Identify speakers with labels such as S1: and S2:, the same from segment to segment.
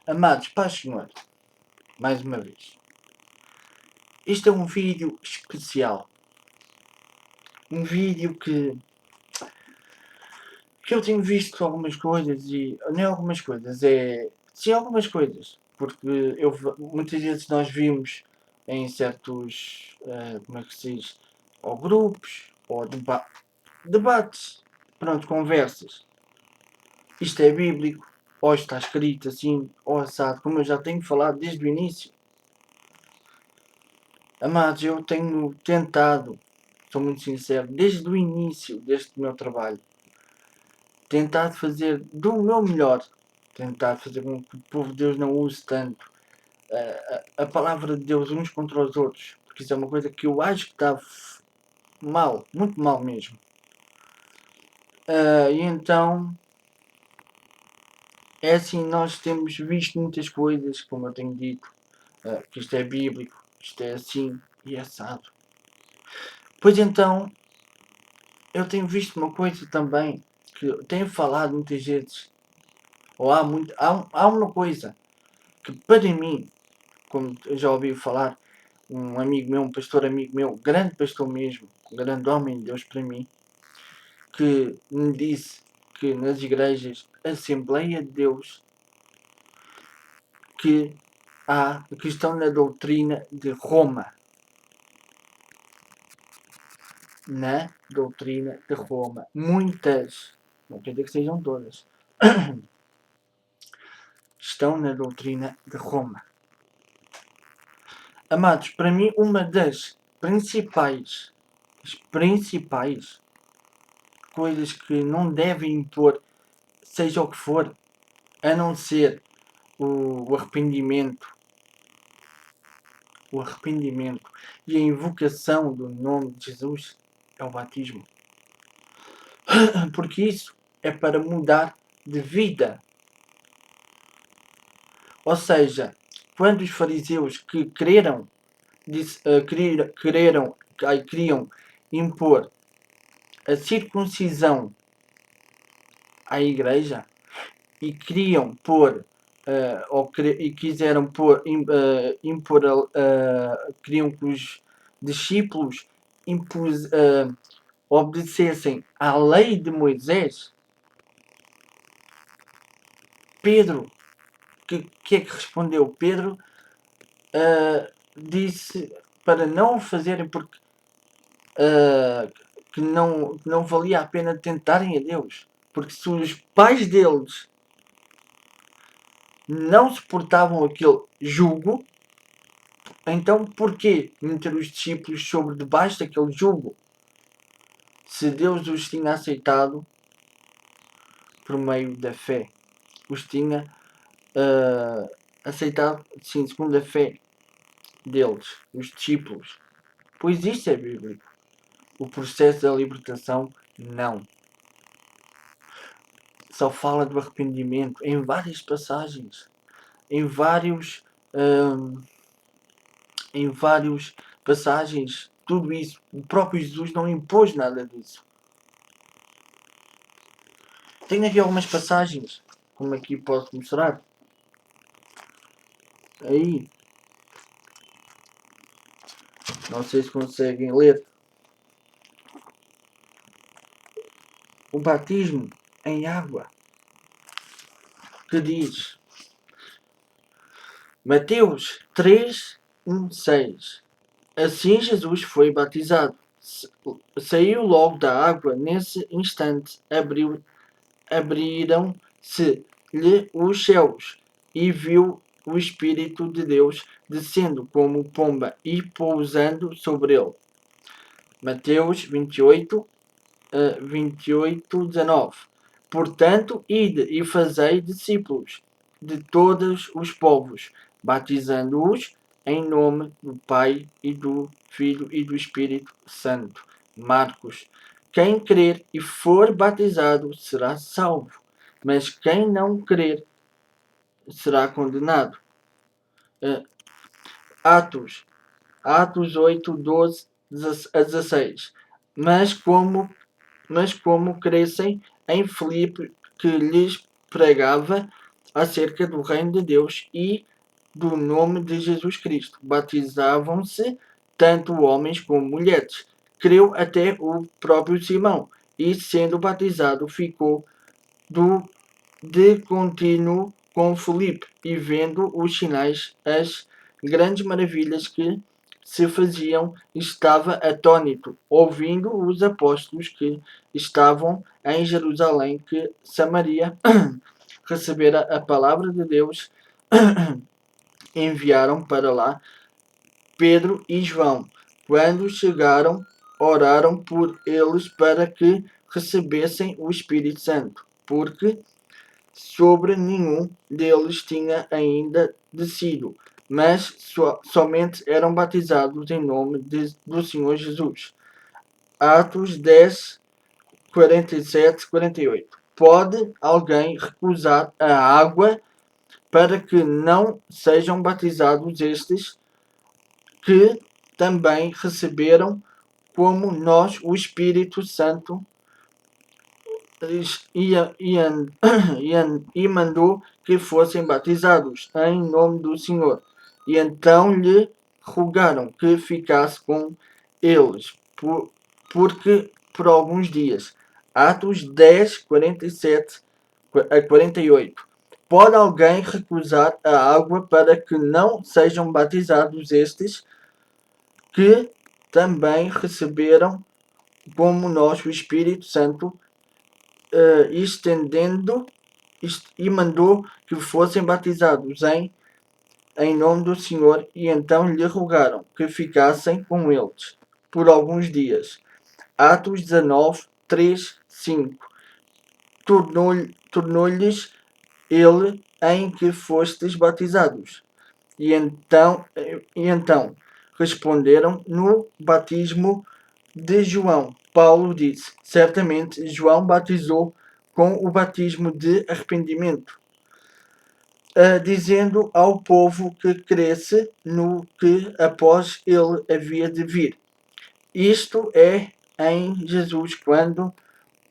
S1: Amados, paz Senhor, mais uma vez. Este é um vídeo especial. Um vídeo que eu tenho visto algumas coisas e... Nem algumas coisas, sim, algumas coisas. Porque muitas vezes nós vimos em certos... como é que se diz? Ou grupos, ou debates. Pronto, conversas. Isto é bíblico, ou está escrito assim, ou assado, como eu já tenho falado desde o início. Amados, eu tenho tentado, sou muito sincero, desde o início deste meu trabalho, tentado fazer do meu melhor, tentado fazer com que o povo de Deus não use tanto a palavra de Deus uns contra os outros, porque isso é uma coisa que eu acho que está mal, muito mal mesmo. E então, é assim, nós temos visto muitas coisas, como eu tenho dito, que isto é bíblico, isto é assim e é assado. Pois então, eu tenho visto uma coisa também, que eu tenho falado muitas vezes, ou há uma coisa que para mim, como eu já ouvi falar, um amigo meu, um pastor amigo meu, grande pastor mesmo, um grande homem de Deus para mim, que me disse que nas igrejas Assembleia de Deus, que estão na doutrina de Roma. Na doutrina de Roma. Muitas, não quer dizer que sejam todas, estão na doutrina de Roma. Amados, para mim uma das principais coisas que não devem impor, seja o que for, a não ser o arrependimento e a invocação do nome de Jesus, é o batismo. Porque isso é para mudar de vida. Ou seja, quando os fariseus que queriam impor a circuncisão à igreja e queriam pôr quiseram impor queriam que os discípulos obedecessem à lei de Moisés. Pedro, que é que respondeu? Pedro disse para não o fazerem porque que não valia a pena tentarem a Deus. Porque se os pais deles não suportavam aquele jugo, então porquê meter os discípulos sobre debaixo daquele jugo? Se Deus os tinha aceitado por meio da fé, os tinha aceitado, sim, segundo a fé deles, os discípulos. Pois isto é bíblico. O processo da libertação, não. Só fala do arrependimento em várias passagens, em vários passagens, tudo isso. O próprio Jesus não impôs nada disso. Tenho aqui algumas passagens, como aqui posso mostrar. Aí, não sei se conseguem ler. O batismo em água, que diz Mateus 3, 1, 6. Assim Jesus foi batizado. Saiu logo da água. Nesse instante abriram-se-lhe os céus e viu o Espírito de Deus descendo como pomba e pousando sobre ele. Mateus 28, 19. Portanto, ide e fazei discípulos de todos os povos, batizando-os em nome do Pai e do Filho e do Espírito Santo. Marcos. Quem crer e for batizado será salvo, mas quem não crer será condenado. Atos 8, 12 a 16. Mas como crescem em Filipe, que lhes pregava acerca do reino de Deus e do nome de Jesus Cristo. Batizavam-se tanto homens como mulheres. Creu até o próprio Simão, e sendo batizado ficou de contínuo com Filipe, e vendo os sinais, as grandes maravilhas que se faziam, estava atônito, ouvindo os apóstolos que estavam em Jerusalém, que Samaria recebera a palavra de Deus, enviaram para lá Pedro e João. Quando chegaram, oraram por eles para que recebessem o Espírito Santo, porque sobre nenhum deles tinha ainda descido, mas somente eram batizados em nome do Senhor Jesus. Atos 10, 47, 48. Pode alguém recusar a água para que não sejam batizados estes que também receberam como nós o Espírito Santo e mandou que fossem batizados em nome do Senhor. E então lhe rogaram que ficasse com eles, porque por alguns dias. Atos 10, 47 a 48. Pode alguém recusar a água para que não sejam batizados estes que também receberam como nós o Espírito Santo, estendendo e mandou que fossem batizados em nome do Senhor, e então lhe rogaram que ficassem com eles por alguns dias. Atos 19, 3, 5. Tornou-lhes ele em que fostes batizados. E então responderam no batismo de João. Paulo disse: certamente João batizou com o batismo de arrependimento, dizendo ao povo que cresce no que após ele havia de vir. Isto é, em Jesus, quando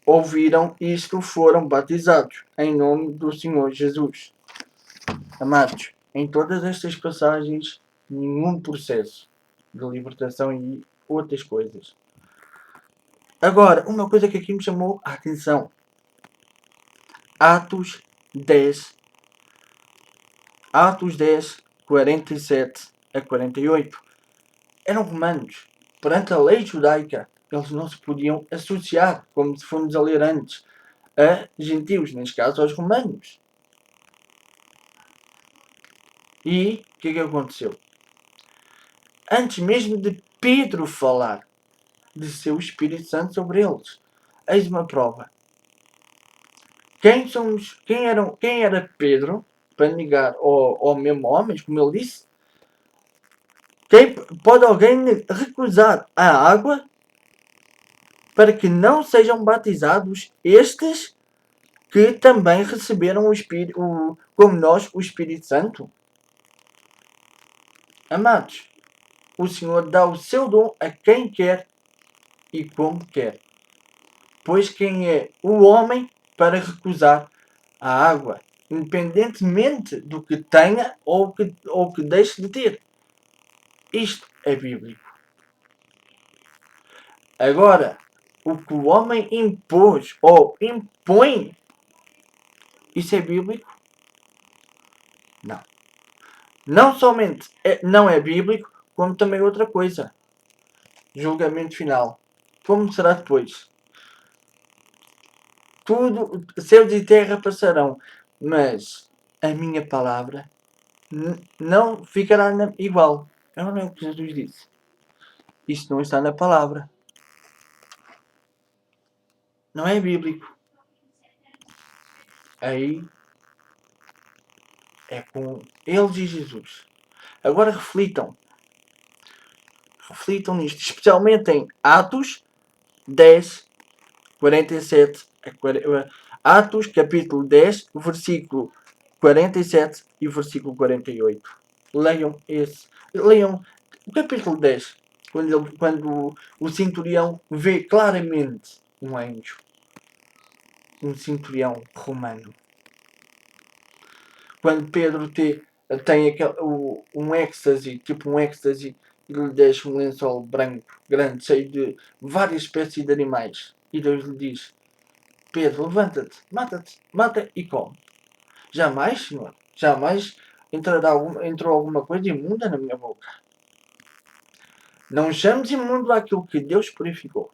S1: ouviram isto, foram batizados em nome do Senhor Jesus. Amados, em todas estas passagens, nenhum processo de libertação e outras coisas. Agora, uma coisa que aqui me chamou a atenção. Atos 10, 47 a 48. Eram romanos. Perante a lei judaica, eles não se podiam associar, como se fomos a ler antes, a gentios, neste caso aos romanos. E o que é que aconteceu? Antes mesmo de Pedro falar, desceu o Espírito Santo sobre eles. Eis uma prova. Quem era Pedro para negar ao mesmo homens, como ele disse? Pode alguém recusar a água para que não sejam batizados estes que também receberam o Espírito, como nós, o Espírito Santo? Amados, o Senhor dá o seu dom a quem quer e como quer. Pois quem é o homem para recusar a água, independentemente do que tenha ou que deixe de ter? Isto é bíblico. Agora, o que o homem impôs ou impõe, isso é bíblico? Não. Não somente não é bíblico, como também outra coisa. Julgamento final. Como será depois? Tudo, céus e terra passarão, mas a minha palavra não ficará igual. Não é o que Jesus disse. Isto não está na palavra. Não é bíblico. Aí é com eles e Jesus. Agora reflitam. Reflitam nisto. Especialmente em Atos 10, 47 a 40, Atos capítulo 10, versículo 47 e versículo 48. Leiam esse. Leiam o capítulo 10. Quando o centurião vê claramente um anjo. Um centurião romano. quando Pedro tem um êxtase, tipo um êxtase, e lhe deixa um lençol branco grande, cheio de várias espécies de animais. E Deus lhe diz: Pedro, levanta-te, mata e come. Jamais, Senhor, jamais entrou alguma coisa imunda na minha boca. Não chames imundo aquilo que Deus purificou.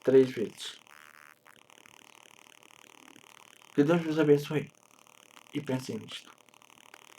S1: 3 vezes. Que Deus vos abençoe. E pensem nisto.